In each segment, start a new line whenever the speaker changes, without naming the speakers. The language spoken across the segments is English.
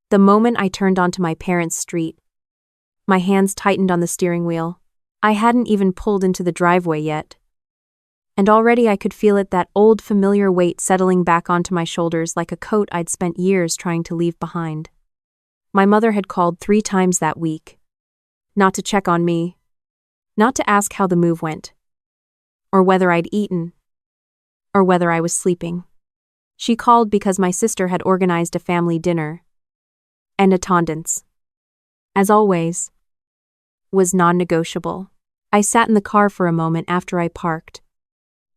The moment I turned onto my parents' street, my hands tightened on the steering wheel. I hadn't even pulled into the driveway yet. And already I could feel it, that old familiar weight settling back onto my shoulders like a coat I'd spent years trying to leave behind. My mother had called 3 times that week. Not to check on me. Not to ask how the move went. Or whether I'd eaten. Or whether I was sleeping. She called because my sister had organized a family dinner. And attendance, as always, was non-negotiable. I sat in the car for a moment after I parked.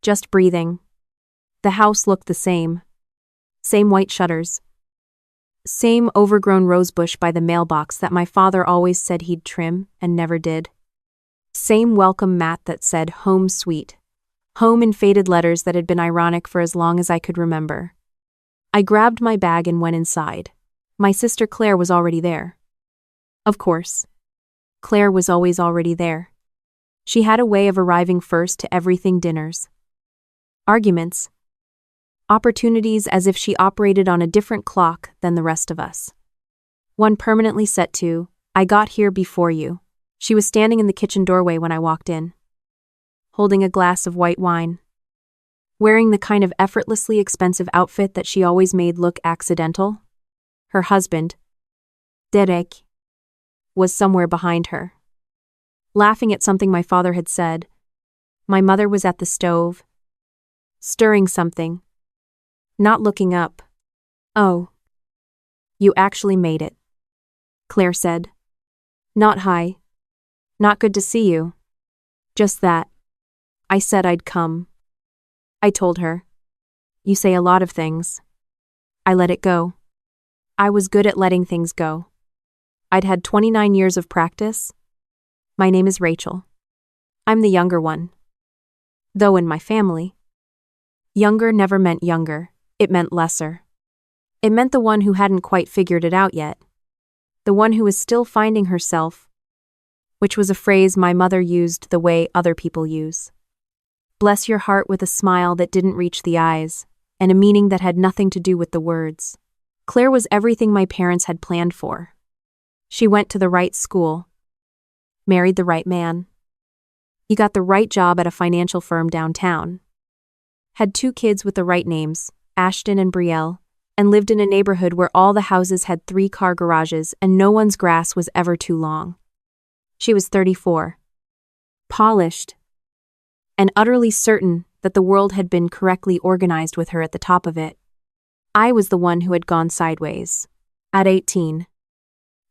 Just breathing. The house looked the same. Same white shutters. Same overgrown rosebush by the mailbox that my father always said he'd trim and never did. Same welcome mat that said "Home Sweet." Home in faded letters that had been ironic for as long as I could remember. I grabbed my bag and went inside. My sister Claire was already there. Of course. Claire was always already there. She had a way of arriving first to everything: dinners, arguments, opportunities, as if she operated on a different clock than the rest of us. One permanently set to, "I got here before you." She was standing in the kitchen doorway when I walked in, holding a glass of white wine, wearing the kind of effortlessly expensive outfit that she always made look accidental. Her husband, Derek, was somewhere behind her, laughing at something my father had said. My mother was at the stove, stirring something, not looking up. "Oh, you actually made it," Claire said. "Not hi. Not good to see you. Just that. I said I'd come." I told her. "You say a lot of things." I let it go. I was good at letting things go. I'd had 29 years of practice. My name is Rachel. I'm the younger one. Though in my family, younger never meant younger, it meant lesser. It meant the one who hadn't quite figured it out yet. The one who was still finding herself, which was a phrase my mother used the way other people use. Bless your heart, with a smile that didn't reach the eyes, and a meaning that had nothing to do with the words. Claire was everything my parents had planned for. She went to the right school, married the right man. He got the right job at a financial firm downtown. Had 2 kids with the right names, Ashton and Brielle, and lived in a neighborhood where all the houses had 3-car garages and no one's grass was ever too long. She was 34. Polished. And utterly certain that the world had been correctly organized with her at the top of it. I was the one who had gone sideways. At 18.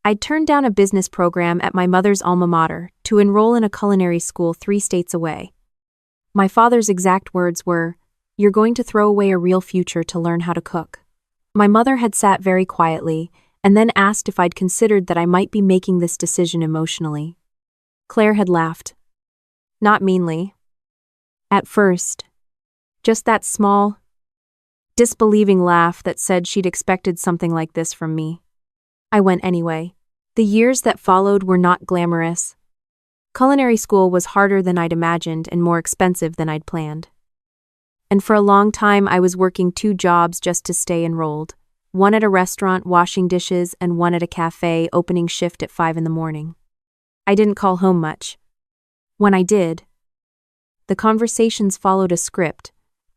I'd turned down a business program at my mother's alma mater to enroll in a culinary school 3 states away. My father's exact words were, "You're going to throw away a real future to learn how to cook." My mother had sat very quietly and then asked if I'd considered that I might be making this decision emotionally. Claire had laughed. Not meanly. At first. Just that small, disbelieving laugh that said she'd expected something like this from me. I went anyway. The years that followed were not glamorous. Culinary school was harder than I'd imagined and more expensive than I'd planned. And for a long time I was working 2 jobs just to stay enrolled, one at a restaurant washing dishes and one at a cafe opening shift at 5 in the morning. I didn't call home much. When I did, the conversations followed a script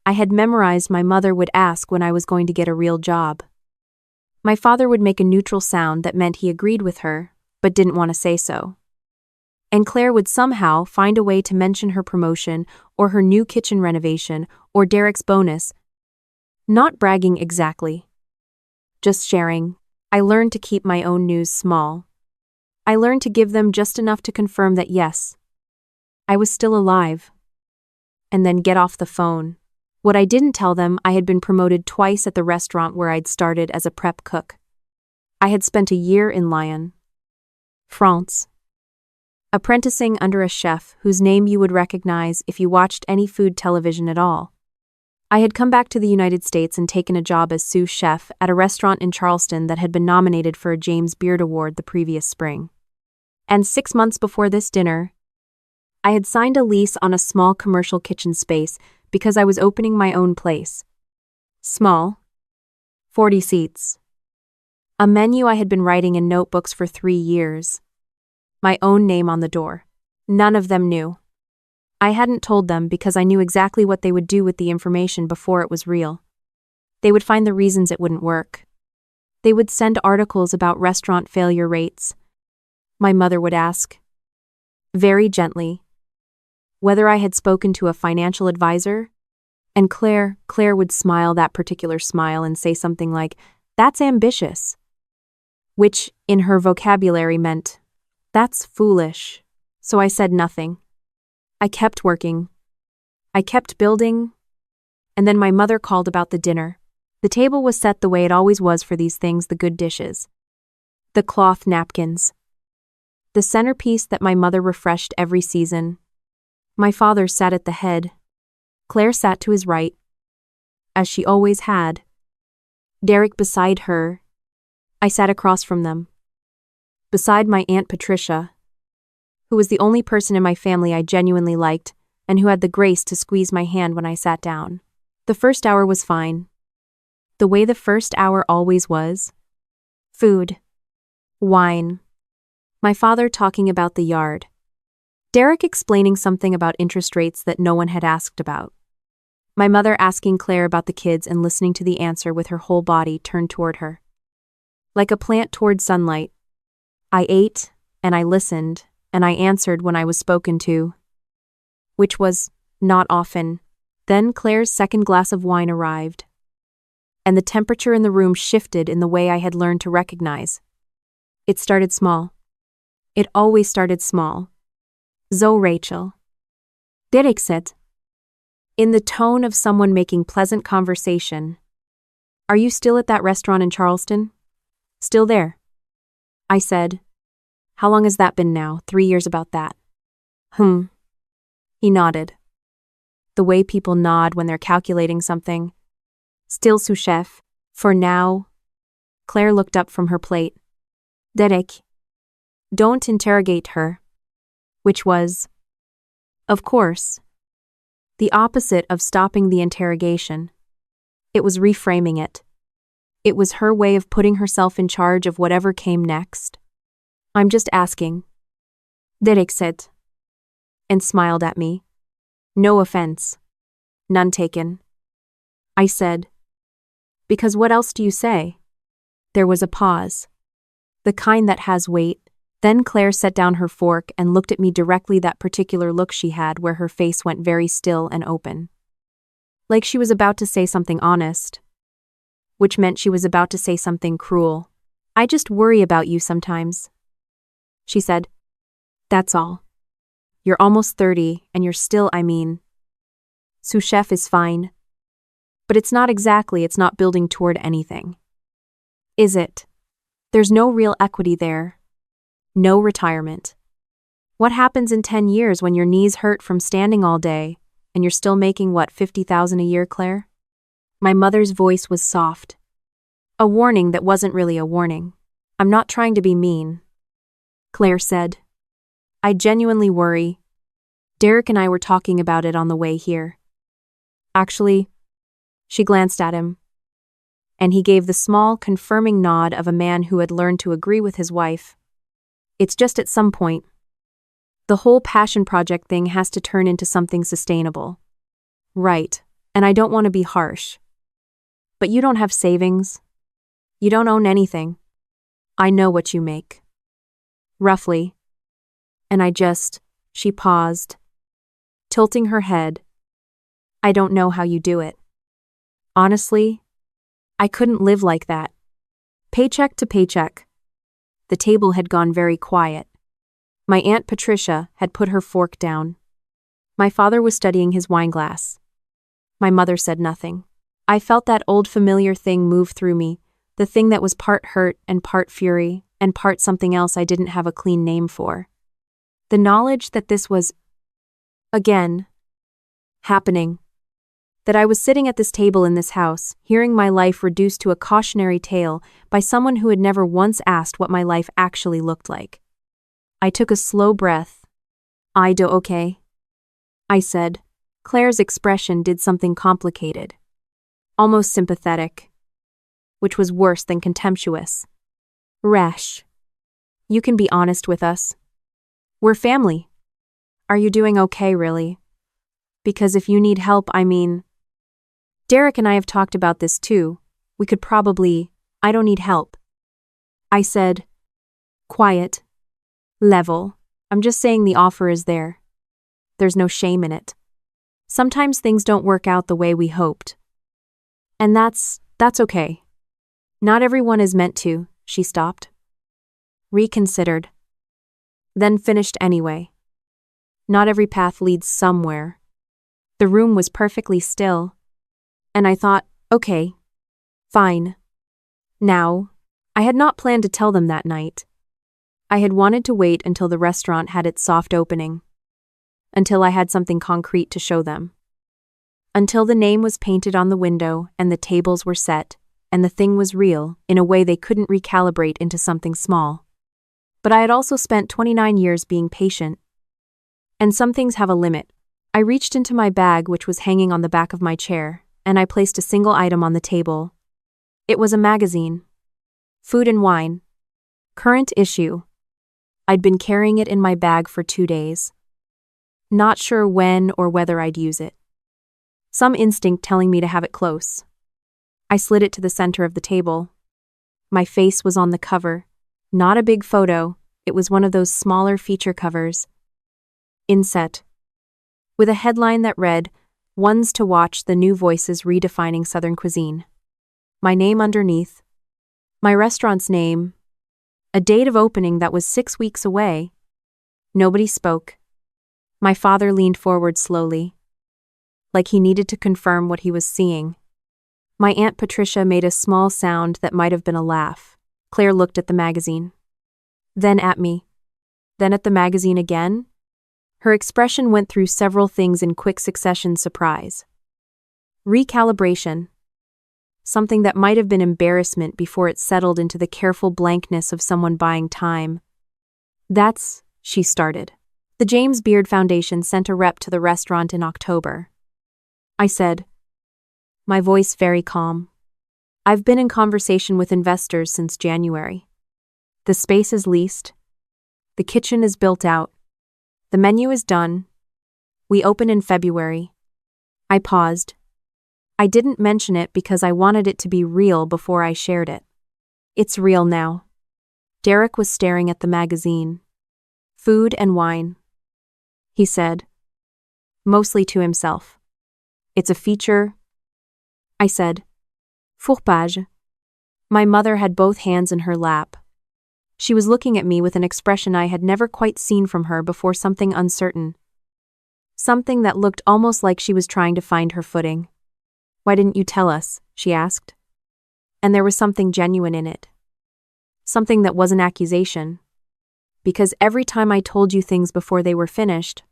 I had memorized. My mother would ask when I was going to get a real job. My father would make a neutral sound that meant he agreed with her, but didn't want to say so. And Claire would somehow find a way to mention her promotion or her new kitchen renovation or Derek's bonus. Not bragging exactly. Just sharing. I learned to keep my own news small. I learned to give them just enough to confirm that yes, I was still alive. And then get off the phone. What I didn't tell them, I had been promoted twice at the restaurant where I'd started as a prep cook. I had spent a year in Lyon, France, apprenticing under a chef whose name you would recognize if you watched any food television at all. I had come back to the United States and taken a job as sous chef at a restaurant in Charleston that had been nominated for a James Beard Award the previous spring. And 6 months before this dinner, I had signed a lease on a small commercial kitchen space because I was opening my own place. Small. 40 seats. A menu I had been writing in notebooks for 3 years. My own name on the door. None of them knew. I hadn't told them because I knew exactly what they would do with the information before it was real. They would find the reasons it wouldn't work. They would send articles about restaurant failure rates. My mother would ask, very gently, whether I had spoken to a financial advisor, and Claire would smile that particular smile and say something like, "That's ambitious," which, in her vocabulary, meant, "That's foolish." So I said nothing. I kept working. I kept building. And then my mother called about the dinner. The table was set the way it always was for these things, the good dishes. The cloth napkins. The centerpiece that my mother refreshed every season. My father sat at the head. Claire sat to his right, as she always had. Derek beside her. I sat across from them. Beside my Aunt Patricia, who was the only person in my family I genuinely liked and who had the grace to squeeze my hand when I sat down. The first hour was fine. The way the first hour always was. Food. Wine. My father talking about the yard. Derek explaining something about interest rates that no one had asked about. My mother asking Claire about the kids and listening to the answer with her whole body turned toward her. Like a plant toward sunlight. I ate, and I listened, and I answered when I was spoken to. Which was not often. Then Claire's second glass of wine arrived. And the temperature in the room shifted in the way I had learned to recognize. It started small. It always started small. "So Rachel." Derek said, in the tone of someone making pleasant conversation. "Are you still at that restaurant in Charleston?" "Still there." I said, "How long has that been now? 3 years about that." He nodded. The way people nod when they're calculating something. "Still sous chef, for now." Claire looked up from her plate. "Derek, don't interrogate her." Which was, of course, the opposite of stopping the interrogation. It was reframing it. It was her way of putting herself in charge of whatever came next. "I'm just asking," Derek said, and smiled at me. "No offense. None taken." I said, "Because what else do you say?" There was a pause. The kind that has weight. Then Claire set down her fork and looked at me directly, that particular look she had where her face went very still and open. Like she was about to say something honest. Which meant she was about to say something cruel. "I just worry about you sometimes," she said. "That's all. You're almost 30 and you're still, sous chef is fine. But it's not building toward anything. Is it? There's no real equity there. No retirement. What happens in 10 years when your knees hurt from standing all day, and you're still making, what, $50,000 a year, Claire?" My mother's voice was soft. A warning that wasn't really a warning. "I'm not trying to be mean," Claire said. "I genuinely worry. Derek and I were talking about it on the way here. Actually," she glanced at him, and he gave the small, confirming nod of a man who had learned to agree with his wife. "It's just at some point, the whole passion project thing has to turn into something sustainable." "Right, and I don't want to be harsh. But you don't have savings. You don't own anything. I know what you make. Roughly. And she paused, tilting her head. "I don't know how you do it. Honestly, I couldn't live like that. Paycheck to paycheck." The table had gone very quiet. My Aunt Patricia had put her fork down. My father was studying his wineglass. My mother said nothing. I felt that old familiar thing move through me, the thing that was part hurt and part fury and part something else I didn't have a clean name for. The knowledge that this was, again, happening. That I was sitting at this table in this house, hearing my life reduced to a cautionary tale by someone who had never once asked what my life actually looked like. I took a slow breath. "I do okay," I said. Claire's expression did something complicated. Almost sympathetic. Which was worse than contemptuous. Resh, you can be honest with us. We're family. Are you doing okay, really? Because if you need help, Derek and I have talked about this too. We could probably. I don't need help. I said, quiet, level. I'm just saying the offer is there. There's no shame in it. Sometimes things don't work out the way we hoped. And that's okay. Not everyone is meant to, she stopped. Reconsidered. Then finished anyway. Not every path leads somewhere. The room was perfectly still. And I thought, okay, fine. Now, I had not planned to tell them that night. I had wanted to wait until the restaurant had its soft opening. Until I had something concrete to show them. Until the name was painted on the window and the tables were set, and the thing was real in a way they couldn't recalibrate into something small. But I had also spent 29 years being patient. And some things have a limit. I reached into my bag, which was hanging on the back of my chair, and I placed a single item on the table. It was a magazine. Food and Wine. Current issue. I'd been carrying it in my bag for 2 days. Not sure when or whether I'd use it. Some instinct telling me to have it close. I slid it to the center of the table. My face was on the cover. Not a big photo, it was one of those smaller feature covers. Inset. With a headline that read, Ones to Watch, the New Voices Redefining Southern Cuisine. My name underneath. My restaurant's name. A date of opening that was 6 weeks away. Nobody spoke. My father leaned forward slowly, like he needed to confirm what he was seeing. My Aunt Patricia made a small sound that might have been a laugh. Claire looked at the magazine. Then at me. Then at the magazine again. Her expression went through several things in quick succession: surprise. Recalibration. Something that might have been embarrassment before it settled into the careful blankness of someone buying time. That's, she started. The James Beard Foundation sent a rep to the restaurant in October. I said, my voice very calm. I've been in conversation with investors since January. The space is leased. The kitchen is built out. The menu is done. We open in February. I paused. I didn't mention it because I wanted it to be real before I shared it. It's real now. Derek was staring at the magazine. Food and Wine. He said, mostly to himself. It's a feature. I said, fourpage. My mother had both hands in her lap. She was looking at me with an expression I had never quite seen from her before, something uncertain. Something that looked almost like she was trying to find her footing. Why didn't you tell us? She asked. And there was something genuine in it. Something that was an accusation. Because every time I told you things before they were finished,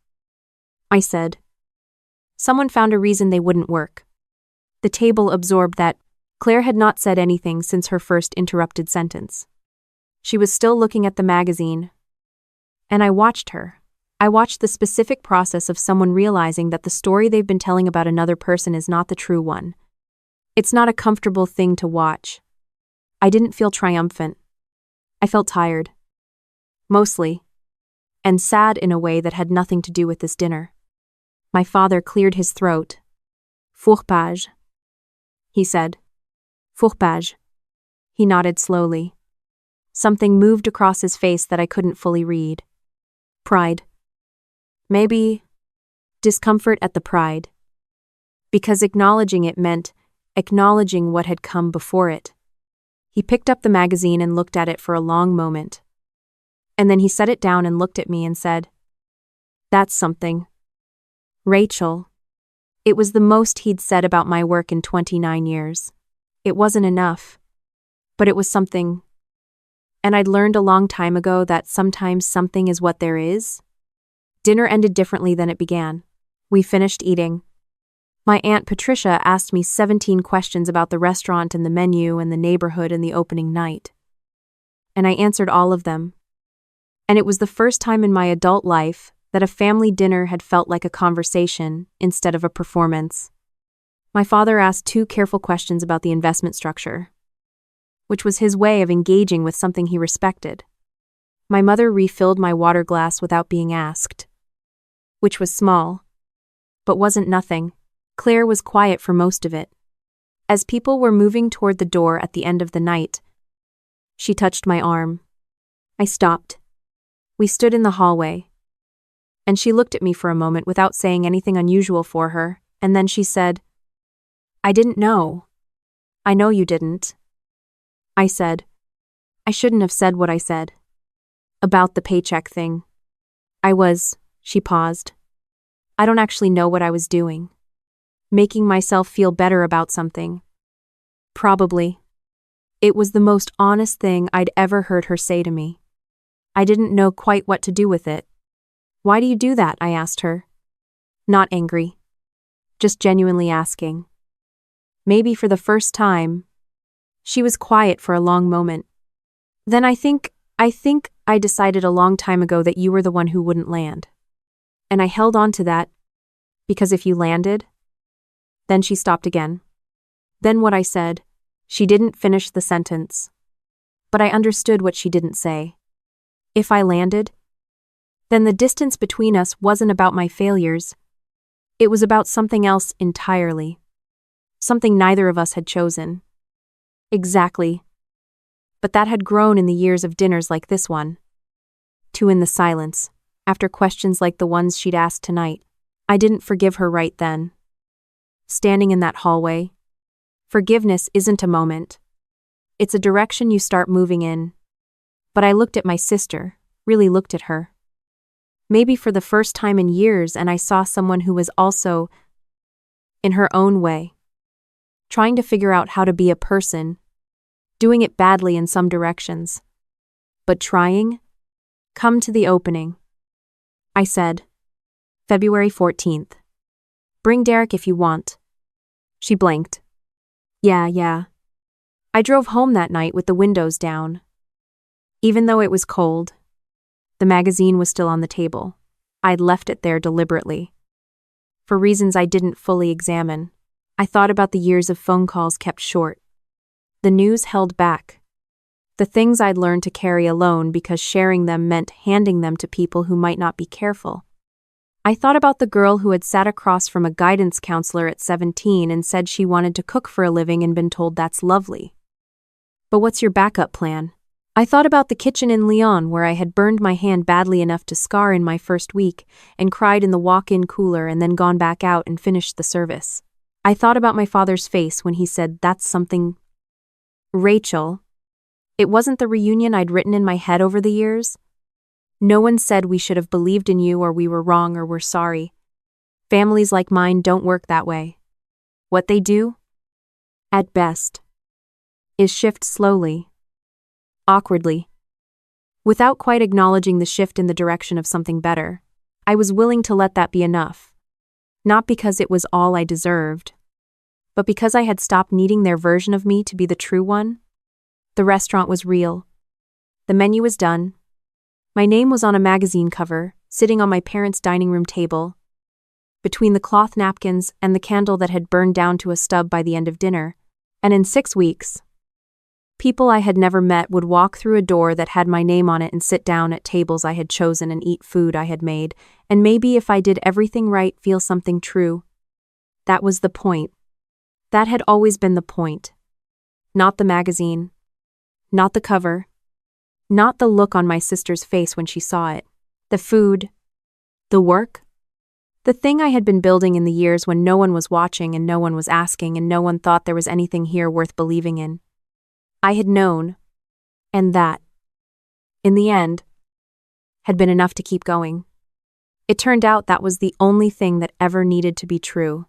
I said, someone found a reason they wouldn't work. The table absorbed that. Claire had not said anything since her first interrupted sentence. She was still looking at the magazine. And I watched her. I watched the specific process of someone realizing that the story they've been telling about another person is not the true one. It's not a comfortable thing to watch. I didn't feel triumphant. I felt tired. Mostly. And sad in a way that had nothing to do with this dinner. My father cleared his throat. Fourpage. He said. Fourpage. He nodded slowly. Something moved across his face that I couldn't fully read. Pride. Maybe discomfort at the pride. Because acknowledging it meant acknowledging what had come before it. He picked up the magazine and looked at it for a long moment. And then he set it down and looked at me and said, that's something. Rachel. It was the most he'd said about my work in 29 years. It wasn't enough. But it was something. And I'd learned a long time ago that sometimes something is what there is. Dinner ended differently than it began. We finished eating. My Aunt Patricia asked me 17 questions about the restaurant and the menu and the neighborhood and the opening night. And I answered all of them. And it was the first time in my adult life that a family dinner had felt like a conversation instead of a performance. My father asked 2 careful questions about the investment structure. which was his way of engaging with something he respected. My mother refilled my water glass without being asked, which was small, but wasn't nothing. Claire was quiet for most of it. As people were moving toward the door at the end of the night, she touched my arm. I stopped. We stood in the hallway, and she looked at me for a moment without saying anything unusual for her, and then she said, "I didn't know." "I know you didn't." I said. I shouldn't have said what I said. About the paycheck thing. She paused. I don't actually know what I was doing. Making myself feel better about something. Probably. It was the most honest thing I'd ever heard her say to me. I didn't know quite what to do with it. "Why do you do that?" I asked her. Not angry. Just genuinely asking. Maybe for the first time. She was quiet for a long moment. Then I think I decided a long time ago that you were the one who wouldn't land. And I held on to that, because if you landed. Then she stopped again. Then what I said, she didn't finish the sentence. But I understood what she didn't say. If I landed, then the distance between us wasn't about my failures. It was about something else entirely. Something neither of us had chosen. Exactly. But that had grown in the years of dinners like this one. Two in the silence, after questions like the ones she'd asked tonight. I didn't forgive her right then. Standing in that hallway. Forgiveness isn't a moment. It's a direction you start moving in. But I looked at my sister, really looked at her. Maybe for the first time in years, and I saw someone who was also, in her own way, trying to figure out how to be a person, doing it badly in some directions. But trying? Come to the opening. I said, February 14th. Bring Derek if you want. She blinked. Yeah. I drove home that night with the windows down. Even though it was cold, the magazine was still on the table. I'd left it there deliberately. For reasons I didn't fully examine, I thought about the years of phone calls kept short. The news held back. The things I'd learned to carry alone because sharing them meant handing them to people who might not be careful. I thought about the girl who had sat across from a guidance counselor at 17 and said she wanted to cook for a living and been told that's lovely. But what's your backup plan? I thought about the kitchen in Lyon where I had burned my hand badly enough to scar in my first week and cried in the walk-in cooler and then gone back out and finished the service. I thought about my father's face when he said, "That's something." Rachel. It wasn't the reunion I'd written in my head over the years. No one said we should have believed in you or we were wrong or we're sorry. Families like mine don't work that way. What they do, at best, is shift slowly, awkwardly. Without quite acknowledging the shift in the direction of something better, I was willing to let that be enough. Not because it was all I deserved, but because I had stopped needing their version of me to be the true one. The restaurant was real. The menu was done. My name was on a magazine cover, sitting on my parents' dining room table, between the cloth napkins and the candle that had burned down to a stub by the end of dinner. And in 6 weeks, people I had never met would walk through a door that had my name on it and sit down at tables I had chosen and eat food I had made, and maybe if I did everything right, feel something true. That was the point. That had always been the point. Not the magazine. Not the cover. Not the look on my sister's face when she saw it. The food. The work. The thing I had been building in the years when no one was watching and no one was asking and no one thought there was anything here worth believing in. I had known. And that, in the end, had been enough to keep going. It turned out that was the only thing that ever needed to be true.